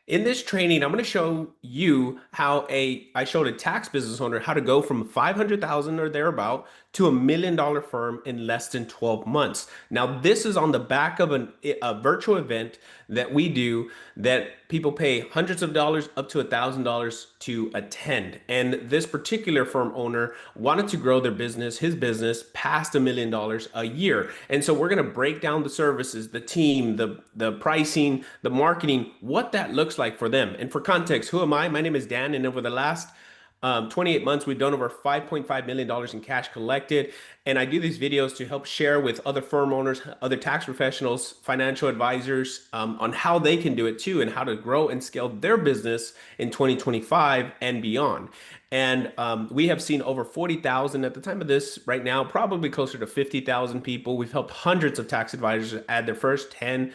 In this training, I'm going to show you how I showed a tax business owner how to go from 500,000 or thereabout to $1 million firm in less than 12 months. Now, this is on the back of a virtual event that we do that people pay hundreds of dollars up to $1,000 to attend. And this particular firm owner wanted to grow their business, his business, past $1 million a year. And so we're going to break down the services, the team, the pricing, the marketing, what that looks like for them. And for context, who am I? My name is Dan, and over the last 28 months, we've done over $5.5 million in cash collected. And I do these videos to help share with other firm owners, other tax professionals, financial advisors on how they can do it too and how to grow and scale their business in 2025 and beyond. And we have seen over 40,000 at the time of this right now, probably closer to 50,000 people. We've helped hundreds of tax advisors add their first 10,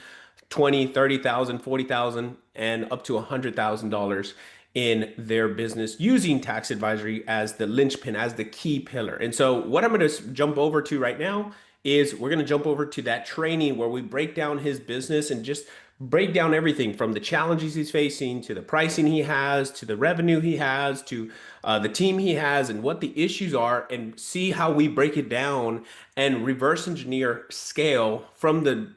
20, 30,000, 40,000, and up to $100,000 in their business using tax advisory as the linchpin, as the key pillar. And so what I'm going to jump over to right now is we're going to jump over to that training where we break down his business and just break down everything from the challenges he's facing to the pricing he has to the revenue he has to the team he has and what the issues are and see how we break it down and reverse engineer scale from the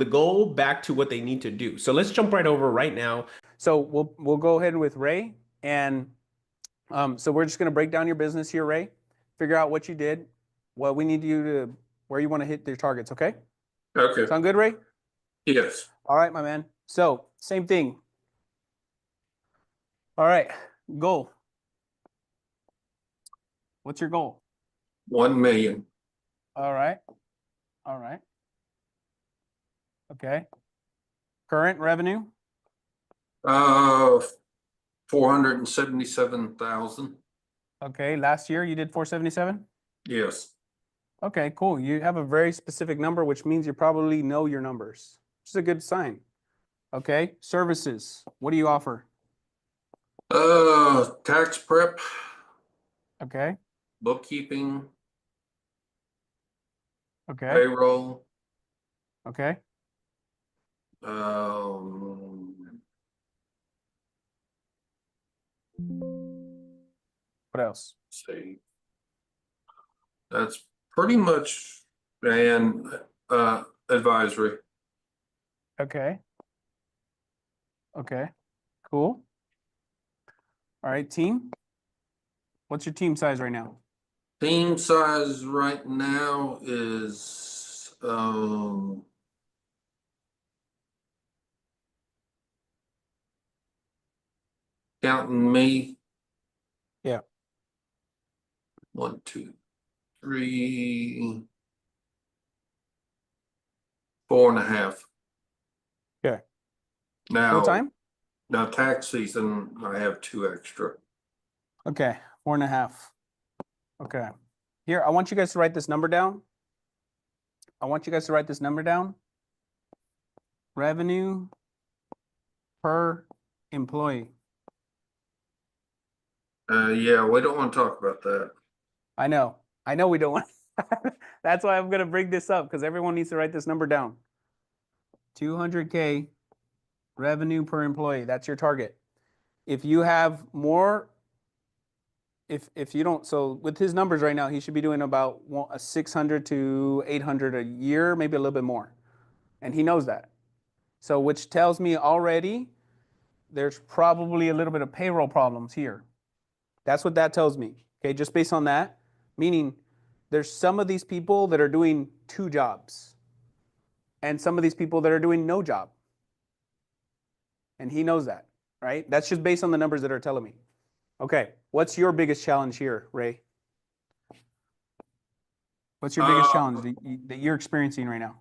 goal back to what they need to do. So let's jump right over right now. So we'll go ahead with Ray, and so we're just going to break down your business here, Ray. Figure out what you did, what we need you to, where you want to hit your targets. Okay. Okay. Sound good, Ray? Yes. All right, my man. So same thing. All right. Goal. What's your goal? 1 million. All right. All right. Okay. Current revenue? 477,000. Okay. Last year you did 477? Yes. Okay, cool. You have a very specific number, which means you probably know your numbers, which is a good sign. Okay. Services. What do you offer? Tax prep, Okay. bookkeeping, Okay. payroll, Okay. What else? see. That's pretty much, and advisory. Okay. Okay. Cool. All right, team. What's your team size right now? Team size right now is counting me. Yeah. 1, 2, 3, 4.5. Okay. Now, Full time? now tax season, I have 2 extra. Okay. 4.5. Okay. Here, I want you guys to write this number down. Revenue per employee. Yeah, we don't want to talk about that. I know we don't want. That's why I'm going to bring this up because everyone needs to write this number down. 200K revenue per employee. That's your target. If you have more, if you don't, so with his numbers right now, he should be doing about 600 to 800 a year, maybe a little bit more. And he knows that. So which tells me already there's probably a little bit of payroll problems here. That's what that tells me. Okay, just based on that, meaning there's some of these people that are doing 2 jobs and some of these people that are doing no job. And he knows that, right? That's just based on the numbers that are telling me. Okay, what's your biggest challenge here, Ray? What's your biggest challenge that you're experiencing right now?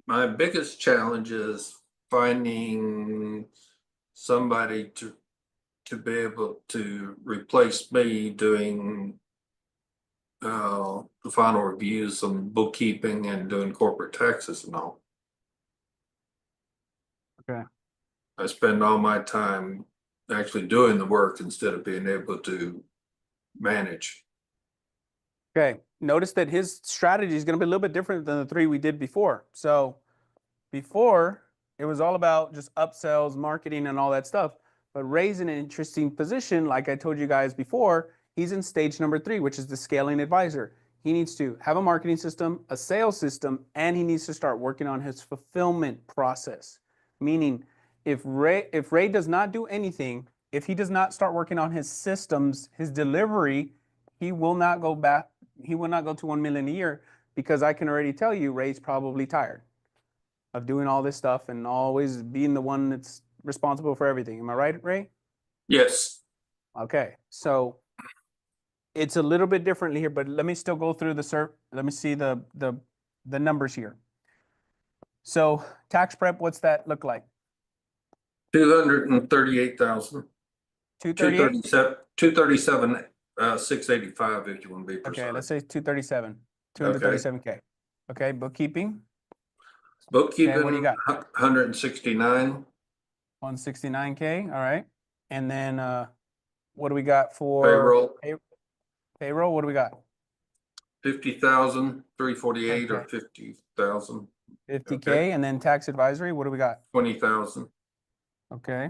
My biggest challenge is finding somebody to be able to replace me doing the final reviews and bookkeeping and doing corporate taxes and all. Okay. I spend all my time actually doing the work instead of being able to manage. Okay. Notice that his strategy is going to be a little bit different than the 3 we did before. So before, it was all about just upsells, marketing, and all that stuff. But Ray's in an interesting position. Like I told you guys before, he's in stage number 3, which is the scaling advisor. He needs to have a marketing system, a sales system, and he needs to start working on his fulfillment process. Meaning, if Ray does not do anything, if he does not start working on his systems, his delivery, he will not go back. He will not go to 1 million a year, because I can already tell you Ray's probably tired of doing all this stuff and always being the one that's responsible for everything. Am I right, Ray? Yes. Okay, so it's a little bit differently here, but let me still go through let me see the numbers here. So tax prep, what's that look like? 238,000, 238? 237, 685 if you want to be Okay, let's precise. say 237, Okay. 237K. Okay, bookkeeping. Okay, what do you Bookkeeping, got? 169. 169K, all right. And then what do we got for Payroll, payroll? What do we got? 50,000, 348 or Okay, 50,000. Okay, 50K. And then tax advisory, what do we got? 20,000. Okay.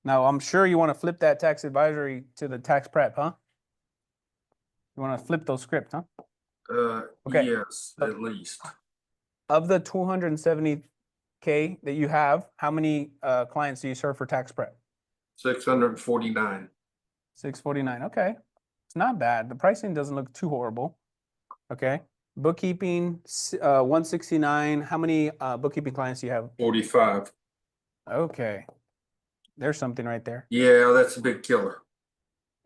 Now, I'm sure you want to flip that tax advisory to the tax prep, huh? You want to flip those scripts, huh? Okay. Yes, So at least. of the 270K that you have, how many clients do you serve for tax prep? 649. 649. Okay. It's not bad. The pricing doesn't look too horrible. Okay. Bookkeeping, 169. How many bookkeeping clients do you have? 45. Okay. There's something right there. Yeah, that's a big killer.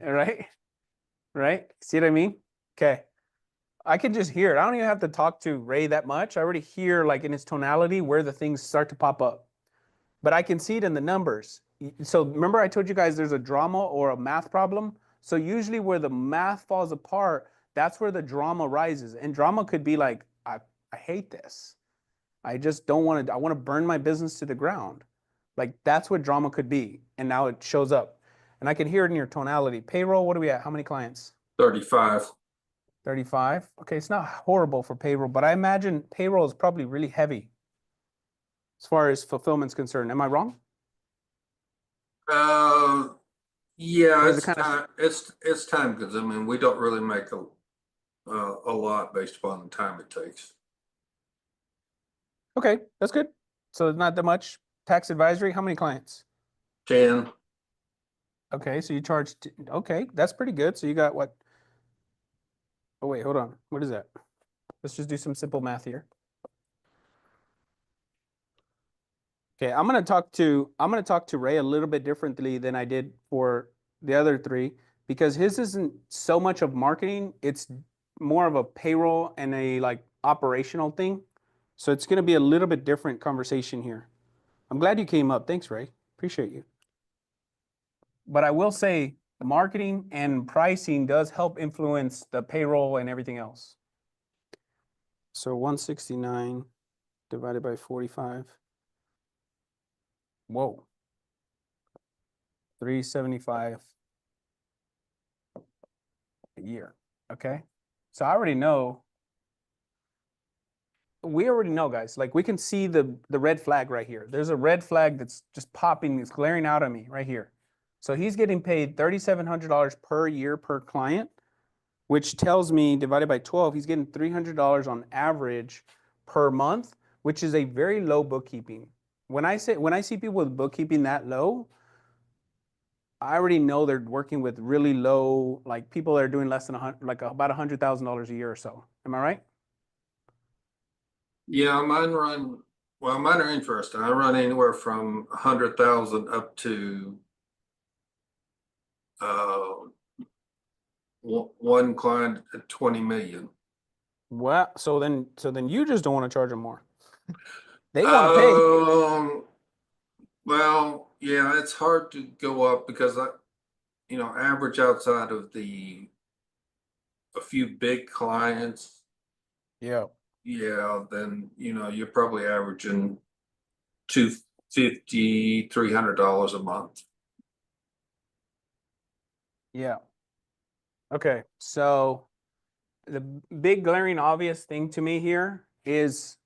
All right. Right. See what I mean? Okay. I can just hear it. I don't even have to talk to Ray that much. I already hear, like, in his tonality where the things start to pop up. But I can see it in the numbers. So remember I told you guys there's a drama or a math problem? So usually where the math falls apart, that's where the drama rises. And drama could be like, I hate this. I just don't want to, I want to burn my business to the ground. Like, that's what drama could be. And now it shows up. And I can hear it in your tonality. Payroll, what are we at? How many clients? 35. 35. Okay, it's not horrible for payroll, but I imagine payroll is probably really heavy as far as fulfillment's concerned. Am I wrong? Uh, yeah, Or is it it's kind of time. It's time consuming. We don't really make a lot based upon the time it takes. okay? That's good. So not that much. Tax advisory, how many clients? 10. Okay, so you charge, okay, that's pretty good. So you got what? Oh, wait, hold on. What is that? Let's just do some simple math here. Okay, I'm gonna talk to Ray a little bit differently than I did for the other three, because his isn't so much of marketing, it's more of a payroll and a like operational thing. So it's gonna be a little bit different conversation here. I'm glad you came up. Thanks, Ray. Appreciate you. But I will say marketing and pricing does help influence the payroll and everything else. So 169 divided by 45. Whoa. 375 a year. Okay. So we already know, guys, like we can see the red flag right here. There's a red flag that's just popping, it's glaring out at me right here. So he's getting paid $3,700 per year per client, which tells me divided by 12, he's getting $300 on average per month, which is a very low bookkeeping. When I see people with bookkeeping that low, I already know they're working with really low, like people that are doing less than like about $100,000 a year or so. Am I right? Yeah, mine are interesting. I run anywhere from 100,000 up to uh one client at 20 million. Well, so then you just don't want to charge them more. They want to pay. Um, well, yeah, it's hard to go up because average outside of a few big clients, Yeah. yeah, then you're probably averaging 250, $300 a month. Yeah. Okay. So the big glaring obvious thing to me here is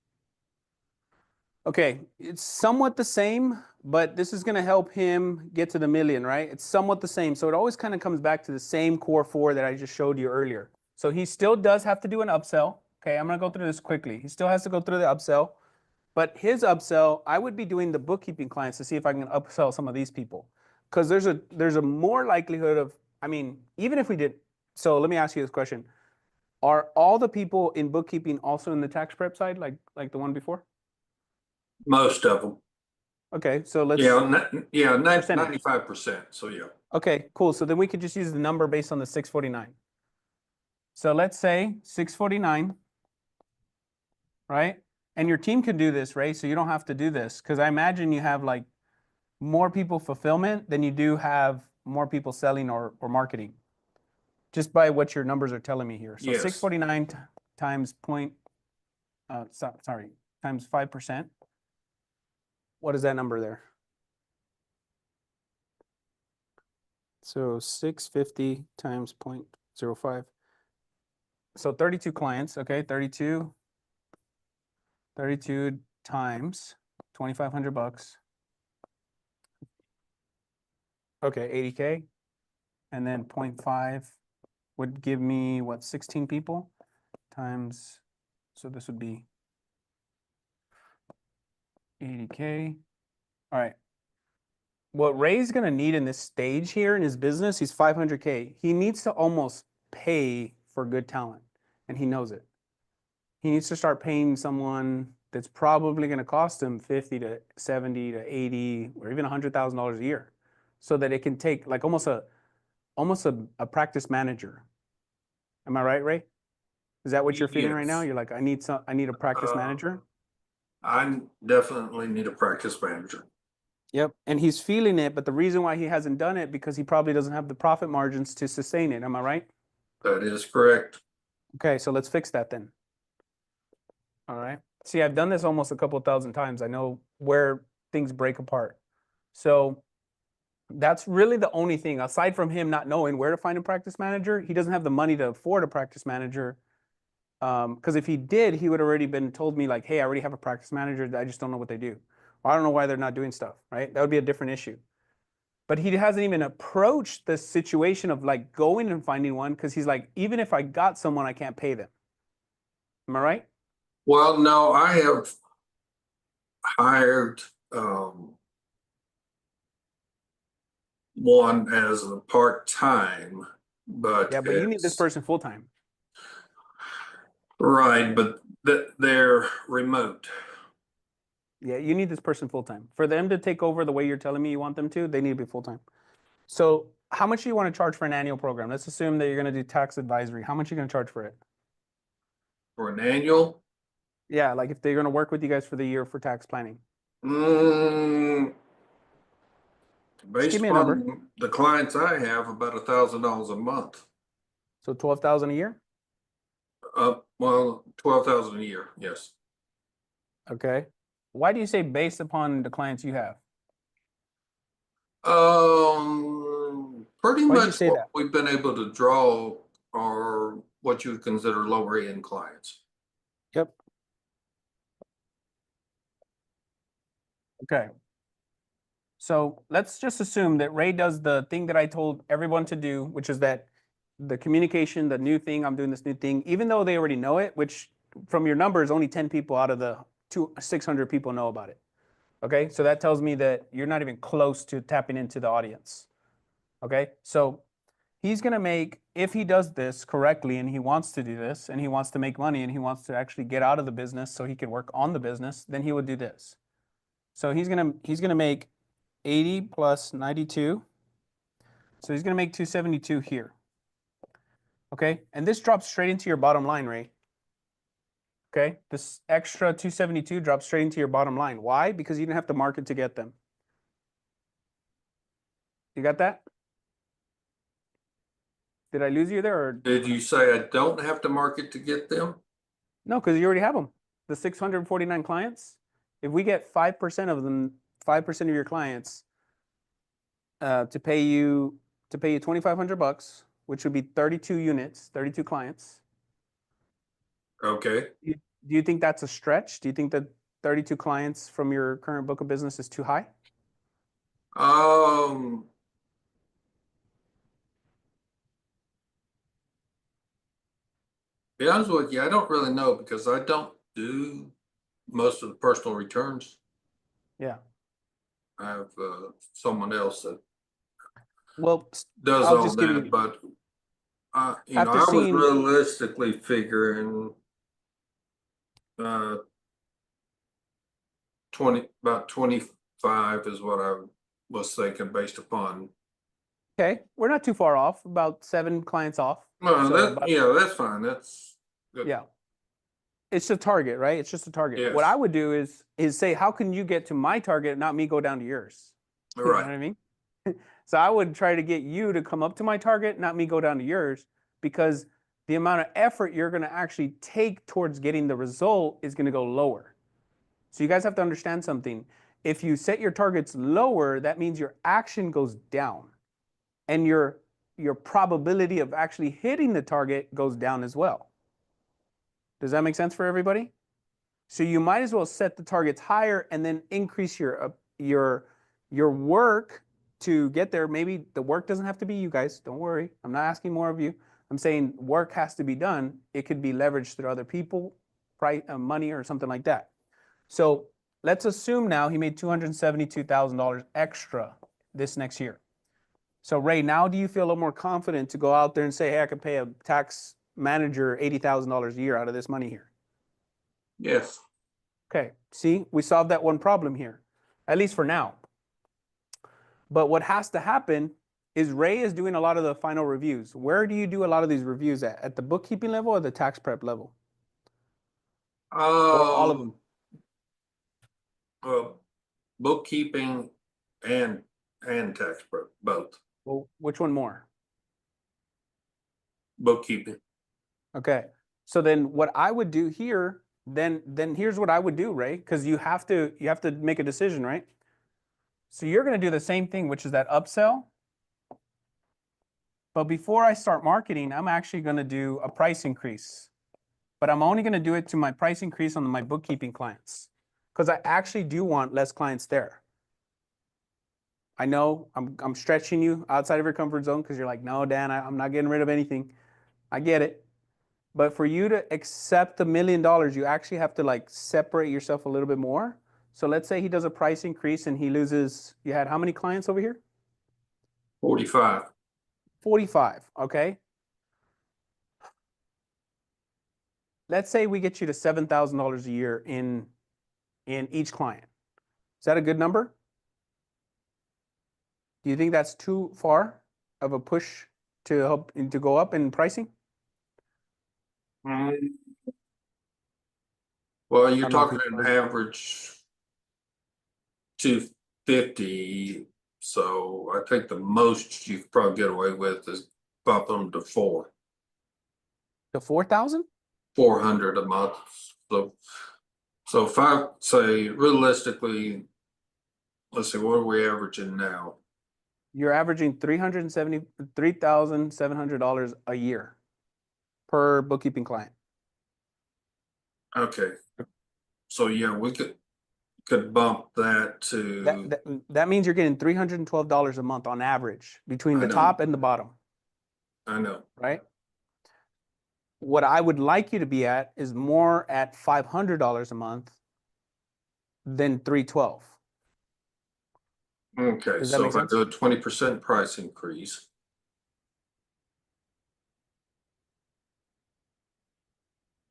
Okay, it's somewhat the same, but this is going to help him get to the million, right? It's somewhat the same. So it always kind of comes back to the same core four that I just showed you earlier. So he still does have to do an upsell. Okay, I'm going to go through this quickly. He still has to go through the upsell, but his upsell, I would be doing the bookkeeping clients to see if I can upsell some of these people. Because there's a more likelihood of, I mean, even if we did, so let me ask you this question. Are all the people in bookkeeping also in the tax prep side, like the one before? Most of them. Okay, so let's Yeah, yeah, percentage. 95%. So yeah. Okay, cool. So then we could just use the number based on the 649. So let's say 649, right? And your team can do this, right? So you don't have to do this because I imagine you have like more people fulfillment than you do have more people selling or marketing, just by what your numbers are telling me here. So Yes. 649 times sorry, times 5%. What is that number there? So 650 times 0.05. So 32 clients, okay, 32 times 2,500 bucks. Okay, 80K. And then 0.5 would give me what, 16 people times, so this would be 80K. All right. What Ray's gonna need in this stage here in his business, he's 500K. He needs to almost pay for good talent, and he knows it. He needs to start paying someone that's probably going to cost him 50 to 70 to 80 or even $100,000 a year so that it can take like almost a practice manager. Am I right, Ray? Is that what you're feeling right now? Yes. You're like, I need a practice Uh, manager. I definitely need a practice manager. Yep. And he's feeling it, but the reason why he hasn't done it because he probably doesn't have the profit margins to sustain it. Am I right? That is correct. Okay, so let's fix that then. All right. See, I've done this almost a couple thousand times. I know where things break apart. So that's really the only thing, aside from him not knowing where to find a practice manager. He doesn't have the money to afford a practice manager. Because if he did, he would already been told me like, hey, I already have a practice manager. I just don't know what they do. Or I don't know why they're not doing stuff, right? That would be a different issue. But he hasn't even approached the situation of like going and finding one because he's like, even if I got someone, I can't pay them. Am I right? Well, no, I have hired one as a part-time, but Yeah, but you need this it's person full time. right, but they're remote. Yeah, you need this person full time. For them to take over the way you're telling me you want them to, they need to be full time. So how much do you want to charge for an annual program? Let's assume that you're going to do tax advisory. How much are you going to charge for it? For an annual. Yeah, like if they're going to work with you guys for the year for tax planning. Mm, Just give based me a number. upon the clients I have, about $1,000 a month. So 12,000 a year. Well, 12,000 a year. Yes. Okay. Why do you say based upon the clients you have? Pretty Why'd you much say what that? we've been able to draw are what you would consider lower end clients. Yep. Okay. So let's just assume that Ray does the thing that I told everyone to do, which is that the communication, the new thing, I'm doing this new thing, even though they already know it, which from your numbers, only 10 people out of the 600 people know about it. Okay. So that tells me that you're not even close to tapping into the audience. Okay. So he's going to make, if he does this correctly and he wants to do this and he wants to make money and he wants to actually get out of the business so he can work on the business, then he would do this. So he's gonna make 80 plus 92. So he's gonna make 272 here. Okay, and this drops straight into your bottom line, Ray. Okay, this extra 272 drops straight into your bottom line. Why? Because you didn't have to market to get them. You got that? Did I lose you there or Did you say I don't have to market to get them? no? Because you already have them. The 649 clients. If we get 5% of them, 5% of your clients to pay you 2,500 bucks, which would be 32 units, 32 clients. Okay. Do you think that's a stretch? Do you think that 32 clients from your current book of business is too high? Um, be honest with you, I don't really know because I don't do most of the personal returns. Yeah. I have someone else that Well, does I'll all just give that, you, but after I was seeing, realistically figuring uh 25 is what I was thinking based upon. okay, we're not too far off, about 7 clients off. Well, So that about, yeah, that's fine. That's good. yeah, it's a target, right? It's just a target. What I Yes, would do is say, how can you get to my target, not me go down to yours? You know right. what I mean? So I would try to get you to come up to my target, not me go down to yours, because the amount of effort you're going to actually take towards getting the result is going to go lower. So you guys have to understand something. If you set your targets lower, that means your action goes down, and your probability of actually hitting the target goes down as well. Does that make sense for everybody? So you might as well set the targets higher and then increase your work to get there. Maybe the work doesn't have to be you guys. Don't worry. I'm not asking more of you. I'm saying work has to be done. It could be leveraged through other people, price, money, or something like that. So let's assume now he made $272,000 extra this next year. So Ray, now do you feel a little more confident to go out there and say, hey, I can pay a tax manager $80,000 a year out of this money here? Yes. Okay, see, we solved that one problem here, at least for now. But what has to happen is Ray is doing a lot of the final reviews. Where do you do a lot of these reviews at? At the bookkeeping level or the tax prep level? Or all of them? Um, well, bookkeeping and tax prep, both. Well, which one more? Bookkeeping. Okay. So then what I would do here, then here's what I would do, Ray, because you have to make a decision, right? So you're going to do the same thing, which is that upsell. But before I start marketing, I'm actually going to do a price increase. But I'm only going to do it to my price increase on my bookkeeping clients because I actually do want less clients there. I know I'm stretching you outside of your comfort zone because you're like, no, Dan, I'm not getting rid of anything. I get it. But for you to accept the $1 million, you actually have to like separate yourself a little bit more. So let's say he does a price increase and he loses, you had how many clients over here? 45. 45, okay? Let's say we get you to $7,000 a year in each client. Is that a good number? Do you think that's too far of a push to help to go up in pricing? Mm, Well, I you're don't know if talking you an average 250, so I think the most you could probably get away with is bump them to to 4,000? 400 a month. So if I say realistically, let's see, what are we averaging now? You're averaging $373,700 a year per bookkeeping client. Okay, so yeah, we could bump that That, to, that, that means you're getting $312 a month on average between I the know, top and the bottom, I know. right? What I would like you to be at is more at $500 a month than 312. Okay, Does that so make if I sense? do a 20% price increase,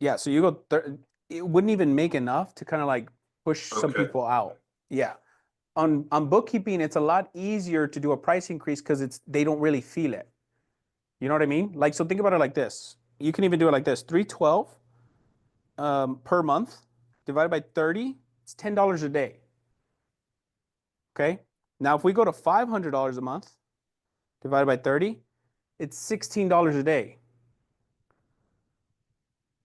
Yeah, so you go it wouldn't even make enough to kind of like push some okay, people out. Yeah. On bookkeeping, it's a lot easier to do a price increase because it's they don't really feel it. You know what I mean? Like, so think about it like this. You can even do it like this: 312 per month divided by 30, it's $10 a day. Okay. Now, if we go to $500 a month divided by 30, it's $16 a day.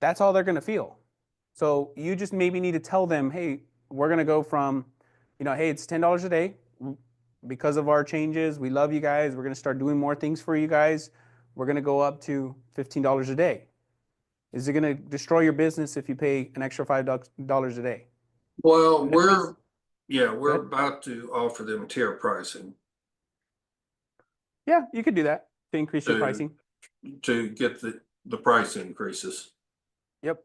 That's all they're going to feel. So you just maybe need to tell them, hey, we're going to go from, hey, it's $10 a day because of our changes. We love you guys. We're going to start doing more things for you guys. We're going to go up to $15 a day. Is it going to destroy your business if you pay an extra $5 a day? Well, And if they, we're good. about to offer them tier pricing Yeah, you could do that to increase your to pricing. get the price increases. Yep.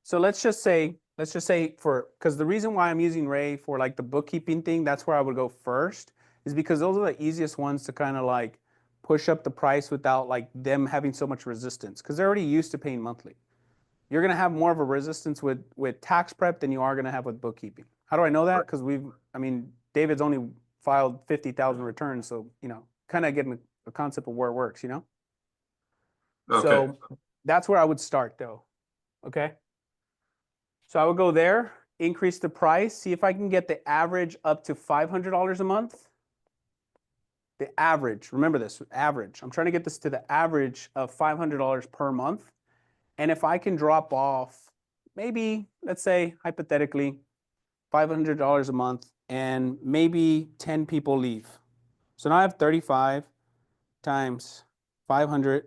So let's just say because the reason why I'm using Ray for like the bookkeeping thing, that's where I would go first, is because those are the easiest ones to kind of like push up the price without like them having so much resistance because they're already used to paying monthly. You're gonna have more of a resistance with tax prep than you are gonna have with bookkeeping. How do I know that? Because I mean, David's only filed 50,000 returns, so kind of getting a concept of where it works. Okay, So that's where I would start though. Okay. So I would go there, increase the price, see if I can get the average up to $500 a month. The average, remember this, average. I'm trying to get this to the average of $500 per month. And if I can drop off maybe, let's say hypothetically, $500 a month and maybe 10 people leave. So now I have 35 times 500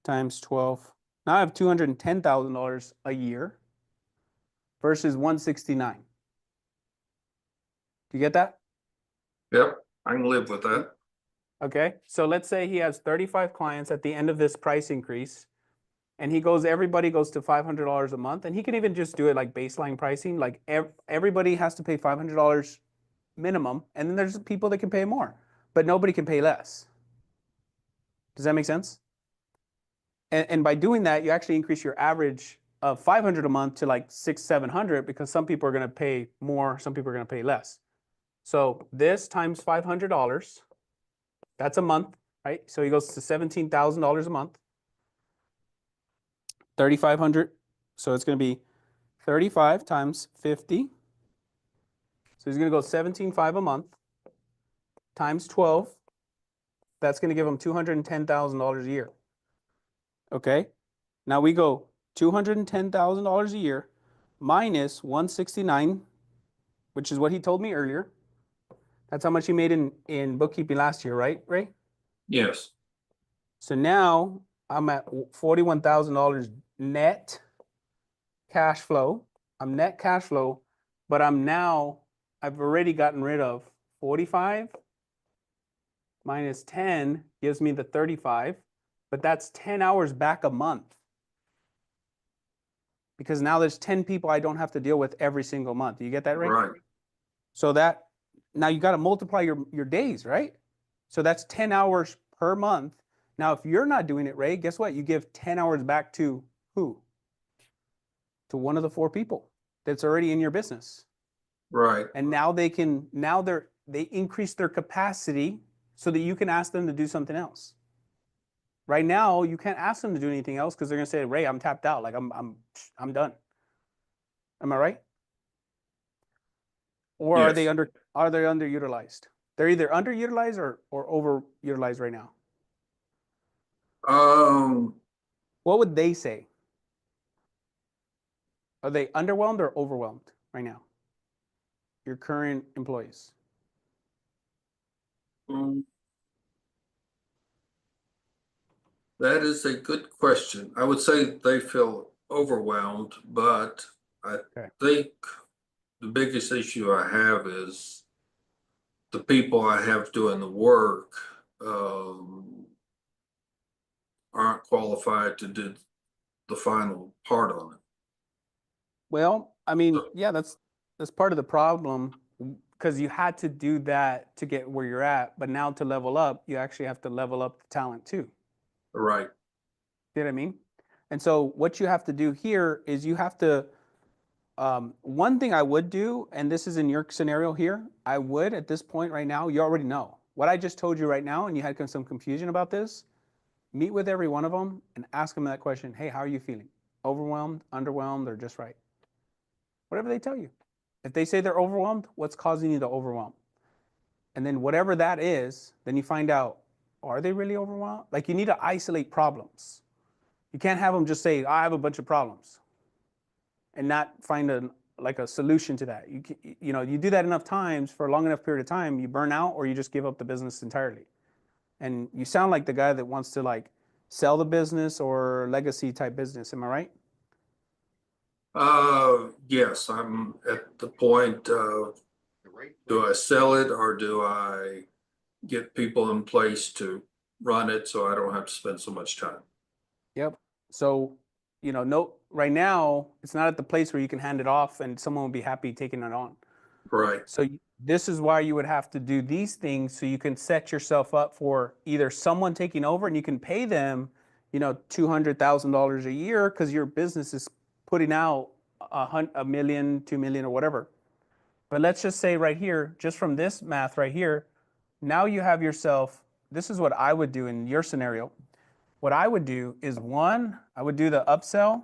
times 12. Now I have $210,000 a year versus 169. Do you get that? yep, I can live with that. Okay. So let's say he has 35 clients at the end of this price increase, and everybody goes to $500 a month, and he can even just do it like baseline pricing. Like everybody has to pay $500 minimum, and then there's people that can pay more, but nobody can pay less. Does that make sense? And by doing that, you actually increase your average of 500 a month to like 600, 700 because some people are going to pay more, some people are going to pay less. So this times $500, that's a month, right? So he goes to $17,000 a month. 3,500. So it's going to be 35 times 50. So he's going to go 17,500 a month times 12. That's going to give him $210,000 a year. Okay. Now we go $210,000 a year minus 169, which is what he told me earlier. That's how much he made in bookkeeping last year, right, Ray? Yes, So now I'm at $41,000 net cash flow. I'm net cash flow, but I've already gotten rid of 45 minus 10 gives me the 35, but that's 10 hours back a month. Because now there's 10 people I don't have to deal with every single month. Do you get that right? right, So now you got to multiply your days, right? So that's 10 hours per month. Now, if you're not doing it, Ray, guess what? You give 10 hours back to who? To one of the four people that's already in your business. right, And now they increase their capacity so that you can ask them to do something else. Right now, you can't ask them to do anything else because they're gonna say, Ray, I'm tapped out. Like I'm done. Am I right? Or yes. are they underutilized? They're either underutilized or overutilized right now. Um, What would they say? Are they underwhelmed or overwhelmed right now? Your current employees. mm, that is a good question. I would say they feel overwhelmed, but I Okay. think the biggest issue I have is the people I have doing the work aren't qualified to do the final part on it. Well, I mean, So, yeah, that's part of the problem because you had to do that to get where you're at, but now to level up, you actually have to level up the talent too. right, You know what I mean? And so what you have to do here is you have to one thing I would do, and this is in your scenario here, I would at this point right now, you already know what I just told you right now, and you had some confusion about this. Meet with every one of them and ask them that question. Hey, how are you feeling? Overwhelmed, underwhelmed, or just right? Whatever they tell you. If they say they're overwhelmed, what's causing you to overwhelm? And then whatever that is, then you find out, are they really overwhelmed? Like you need to isolate problems. You can't have them just say, I have a bunch of problems and not find a solution to that. You do that enough times for a long enough period of time, you burn out or you just give up the business entirely. And you sound like the guy that wants to like sell the business or legacy type business. Am I right? Yes, I'm at the point of, do I sell it or do I get people in place to run it so I don't have to spend so much time? Yep. So, no, right now it's not at the place where you can hand it off and someone will be happy taking it on. Right. So this is why you would have to do these things so you can set yourself up for either someone taking over and you can pay them, $200,000 a year because your business is putting out a million, 2 million, or whatever. But let's just say right here, just from this math right here, now you have yourself. This is what I would do in your scenario. What I would do is one, I would do the upsell.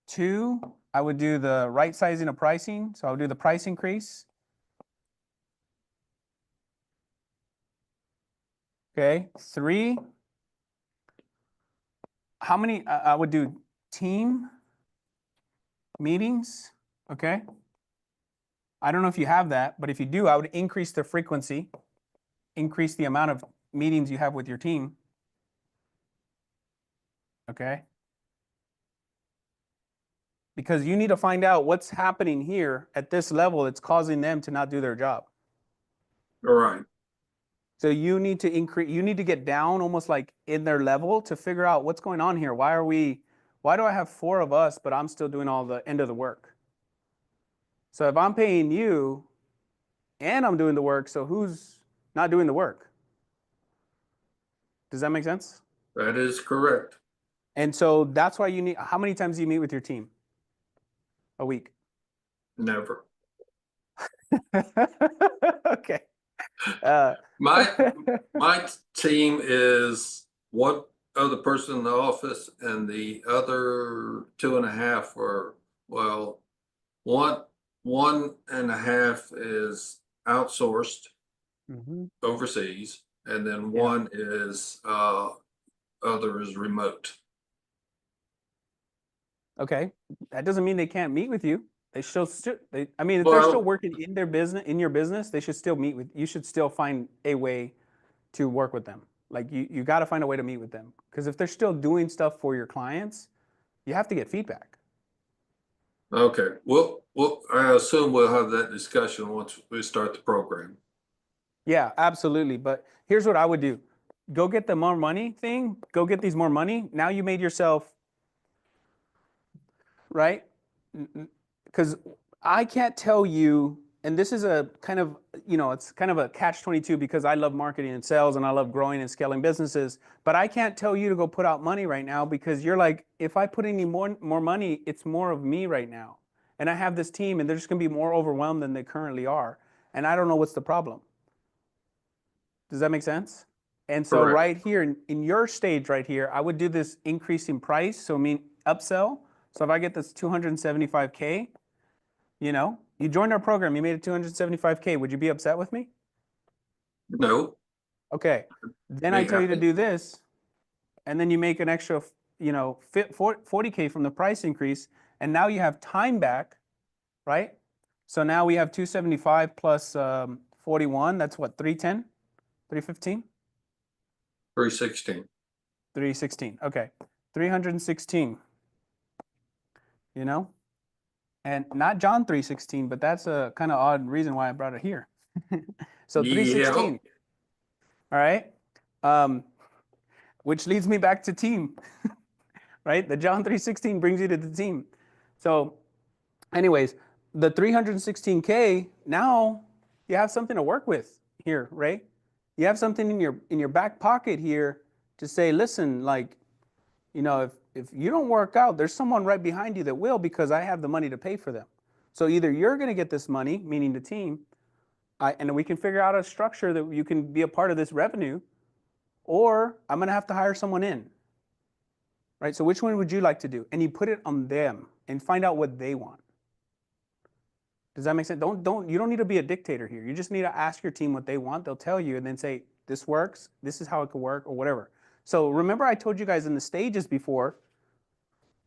Two, I would do the right sizing of pricing. So I would do the price increase. Okay. Three, how many? I would do team meetings. Okay. I don't know if you have that, but if you do, I would increase the frequency, increase the amount of meetings you have with your team. Okay. Because you need to find out what's happening here at this level that's causing them to not do their job. All right. So you need to you need to get down almost like in their level to figure out what's going on here. Why do I have 4 of us, but I'm still doing all the end of the work? So if I'm paying you and I'm doing the work, so who's not doing the work? Does that make sense? That is correct. And so that's why you need, how many times do you meet with your team a week? Never. Okay. Uh, My team is one other person in the office and the other 2.5 are, well, one and a half is outsourced Mhm. overseas, and then Yeah. one is other is remote. Okay. That doesn't mean they can't meet with you. They still, I mean, if they're still Well, working in their business, in your business, they should still meet with, you should still find a way to work with them. Like you got to find a way to meet with them. Because if they're still doing stuff for your clients, you have to get feedback. okay. Well, I assume we'll have that discussion once we start the program. Yeah, absolutely. But here's what I would do. Go get the more money thing. Go get these more money. Now you made yourself, right? Because I can't tell you, and this is a kind of, it's kind of a catch-22 because I love marketing and sales and I love growing and scaling businesses, but I can't tell you to go put out money right now because you're like, if I put any more money, it's more of me right now. And I have this team and they're just going to be more overwhelmed than they currently are. And I don't know what's the problem. Does that make sense? And so Correct. right here in your stage right here, I would do this increase in price. So I mean upsell. So if I get this 275K, you joined our program, you made it 275K. Would you be upset with me? No, Okay. Then I be tell you to happy. do this, and then you make an extra, 40K from the price increase, and now you have time back, right? So now we have 275 plus 41. That's what, 310, 315, 316. 316. Okay. 316, you know? And not John 316, but that's a kind of odd reason why I brought it here. So Yeah. 316. All right. Which leads me back to team, right? The John 316 brings you to the team. So, anyways, the 316K, now you have something to work with here, right? You have something in your back pocket here to say, listen, like, if you don't work out, there's someone right behind you that will because I have the money to pay for them. So either you're going to get this money, meaning the team, and we can figure out a structure that you can be a part of this revenue, or I'm going to have to hire someone in, right? So which one would you like to do? And you put it on them and find out what they want. Does that make sense? You don't need to be a dictator here. You just need to ask your team what they want. They'll tell you and then say, this works, this is how it could work, or whatever. So remember I told you guys in the stages before,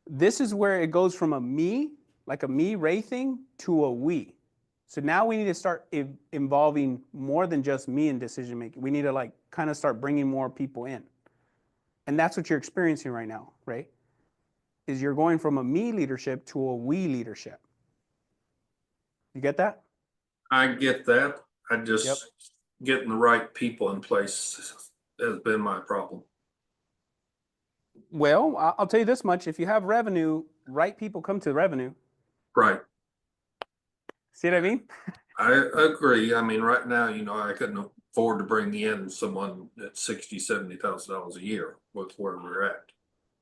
this is where it goes from a me, like a me, Ray thing, to a we. So now we need to start involving more than just me in decision making. We need to like kind of start bringing more people in. And that's what you're experiencing right now, right? is you're going from a me leadership to a we leadership. You get that? I get that. I just Yep. getting the right people in place has been my problem. Well, I'll tell you this much. If you have revenue, right people come to revenue. Right. See what I mean? I agree. I mean, right now, I couldn't afford to bring in someone at $60,000-$70,000 a year with where we're at.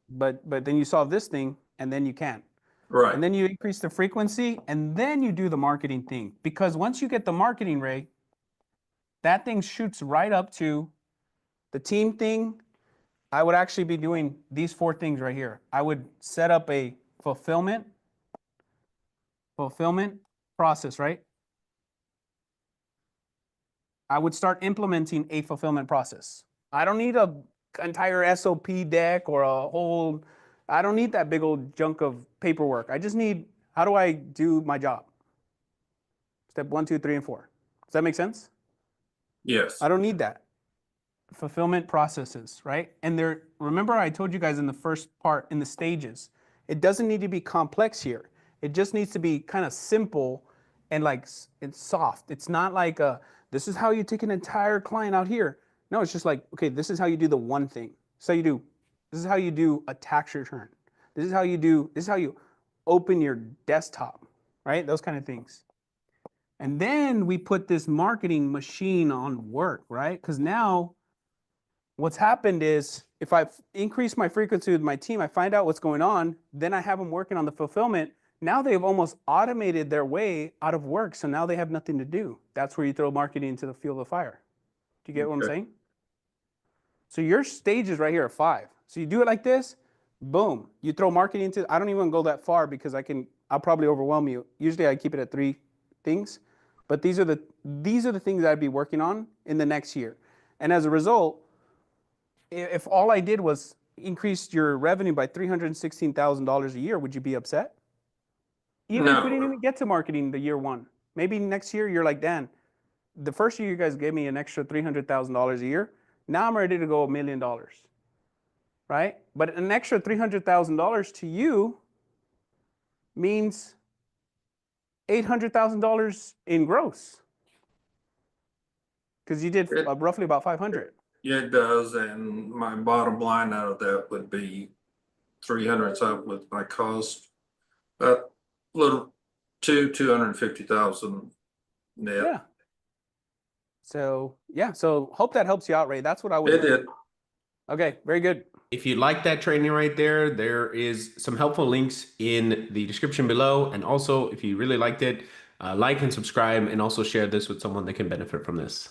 But then you solve this thing, and then you can. Right. And then you increase the frequency, and then you do the marketing thing. Because once you get the marketing, Ray, that thing shoots right up to the team thing. I would actually be doing these 4 things right here. I would set up a fulfillment process, right? I would start implementing a fulfillment process. I don't need a entire SOP deck or I don't need that big old junk of paperwork. I just need, how do I do my job? Step 1, 2, 3, and 4. Does that make sense? Yes. I don't need that. Fulfillment processes, right? And remember I told you guys in the first part, in the stages, it doesn't need to be complex here. It just needs to be kind of simple and like it's soft. It's not like this is how you take an entire client out here. No, it's just like, okay, this is how you do the one thing. This is how you do a tax return. This is how you open your desktop, right? Those kind of things. And then we put this marketing machine on work, right? Because now what's happened is if I increase my frequency with my team, I find out what's going on, then I have them working on the fulfillment. Now they've almost automated their way out of work. So now they have nothing to do. That's where you throw marketing into the field of fire. Do you get what I'm saying? So your stages right here are 5. So you do it like this, boom. You throw marketing into, I don't even go that far because I'll probably overwhelm you. Usually I keep it at 3 things, but these are the things I'd be working on in the next year. And as a result, if all I did was increase your revenue by $316,000 a year, would you be upset? Even if we didn't even get to marketing the year 1, maybe next year you're like, Dan, the first year you guys gave me an extra $300,000 a year. Now I'm ready to go $1 million, right? But an extra $300,000 to you means $800,000 in gross, because you did roughly about 500. Yeah, it does. And my bottom line out of that would be 300 something with my cost. Little 250,000 net. Yeah. So hope that helps you out, Ray. That's what I would It do. did. Okay, very good. If you like that training right there is some helpful links in the description below. And also, if you really liked it, like and subscribe, and also share this with someone that can benefit from this.